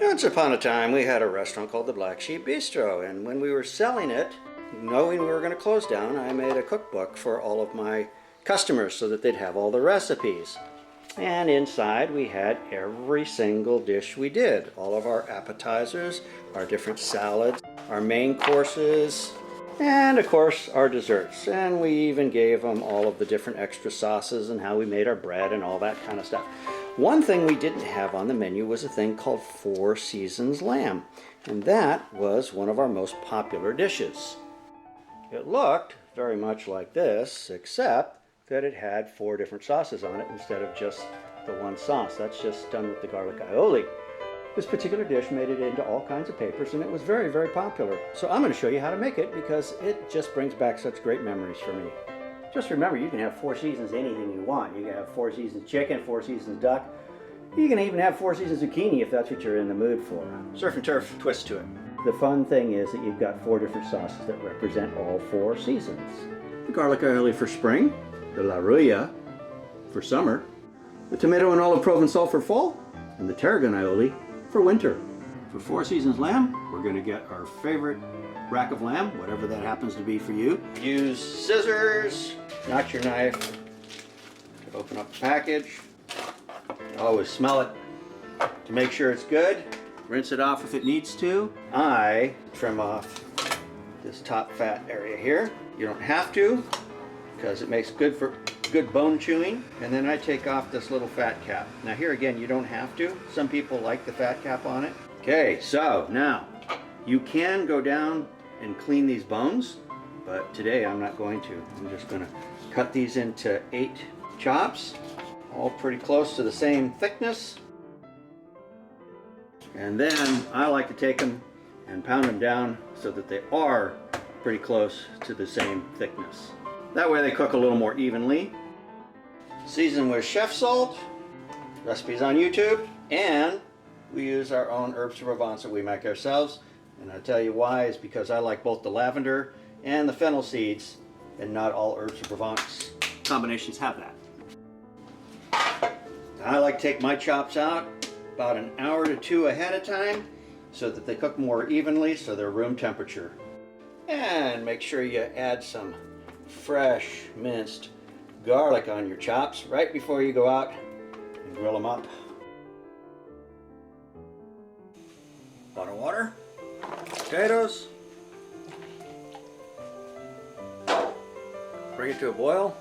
Once upon a time, we had a restaurant called the Black Sheep Bistro, and when we were selling it, knowing we were going to close down, I made a cookbook for all of my customers so that they'd have all the recipes. And inside we had every single dish we did, all of our appetizers, our different salads, our main courses, and of course our desserts. And we even gave them all of the different extra sauces and how we made our bread and all that kind of stuff. One thing we didn't have on the menu was a thing called Four Seasons lamb, and that was one of our most popular dishes. It looked very much like this, except that it had 4 different sauces on it instead of just the one sauce. That's just done with the garlic aioli. This particular dish made it into all kinds of papers, and it was very, very popular. So I'm going to show you how to make it because it just brings back such great memories for me. Just remember, you can have 4 seasons anything you want. You can have 4 seasons chicken, 4 seasons duck. You can even have 4 seasons zucchini if that's what you're in the mood for. Surf and turf twist to it. The fun thing is that you've got 4 different sauces that represent all 4 seasons. The garlic aioli for spring, the la ruya for summer, the tomato and olive provençal for fall, and the tarragon aioli for winter. For 4 seasons lamb, we're going to get our favorite rack of lamb, whatever that happens to be for you. Use scissors, not your knife, to open up the package. Always smell it to make sure it's good. Rinse it off if it needs to. I trim off this top fat area here. You don't have to, because it makes good for good bone chewing. And then I take off this little fat cap. Now here again, you don't have to. Some people like the fat cap on it. Okay, so now you can go down and clean these bones, but today I'm not going to. I'm just going to cut these into 8 chops, all pretty close to the same thickness. And then I like to take them and pound them down so that they are pretty close to the same thickness. That way they cook a little more evenly. Season with chef salt, recipes on YouTube, and we use our own herbs de Provence that we make ourselves. And I'll tell you why is because I like both the lavender and the fennel seeds, and not all herbs de Provence combinations have that. I like to take my chops out about an hour to 2 ahead of time so that they cook more evenly, so they're room temperature. And make sure you add some fresh minced garlic on your chops right before you go out and grill them up. A lot of water. Potatoes. Bring it to a boil.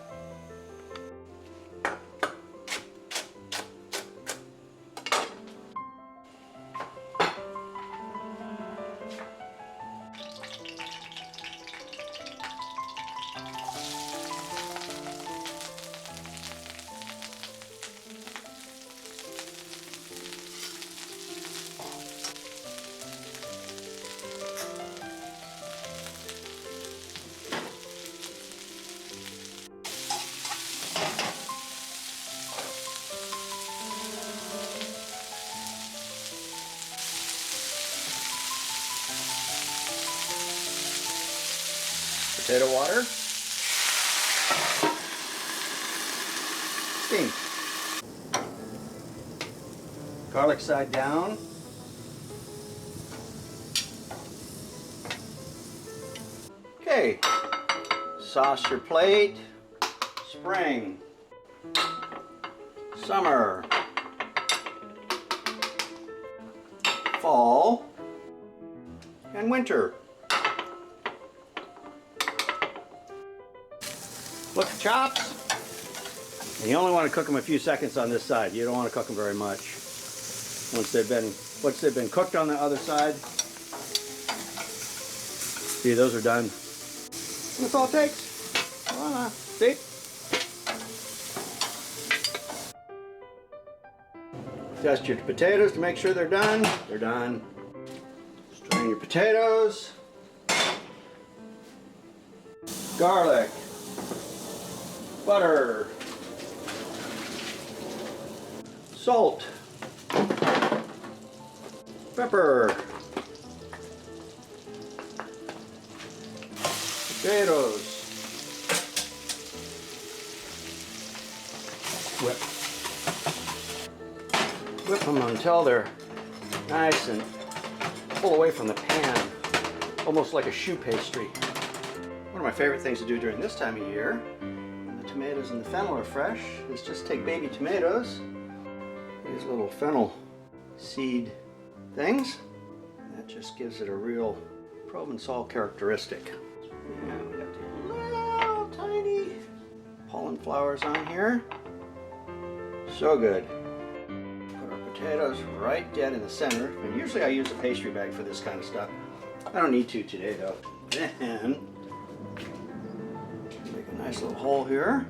Potato water. Steam. Garlic side down. Okay. Sauce your plate. Spring. Summer. Fall. And winter. Look at chops. And you only want to cook them a few seconds on this side. You don't want to cook them very much. Once they've been cooked on the other side, see, those are done. And that's all it takes. Voila. See? Test your potatoes to make sure they're done. They're done. Strain your potatoes. Garlic. Butter, salt, pepper, potatoes, whip them until they're nice and pull away from the pan, almost like a choux pastry. One of my favorite things to do during this time of year, when the tomatoes and the fennel are fresh, is just take baby tomatoes, these little fennel seed things, and that just gives it a real Provençal characteristic. And we got the little tiny pollen flowers on here. So good. Put our potatoes right dead in the center. And usually I use a pastry bag for this kind of stuff. I don't need to today though. Then make a nice little hole here.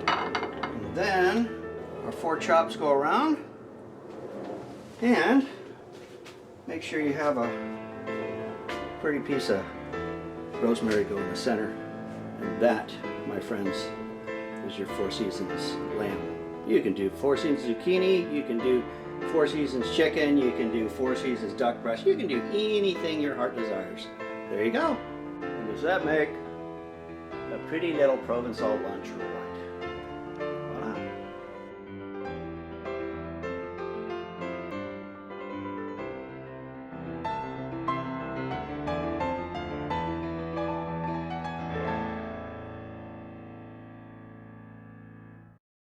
And then our 4 chops go around. And make sure you have a pretty piece of rosemary go in the center. And that, my friends, is your 4 Seasons lamb. You can do 4 Seasons zucchini, you can do 4 Seasons chicken, you can do 4 Seasons duck breast, you can do anything your heart desires. There you go. And does that make a pretty little Provençal lunch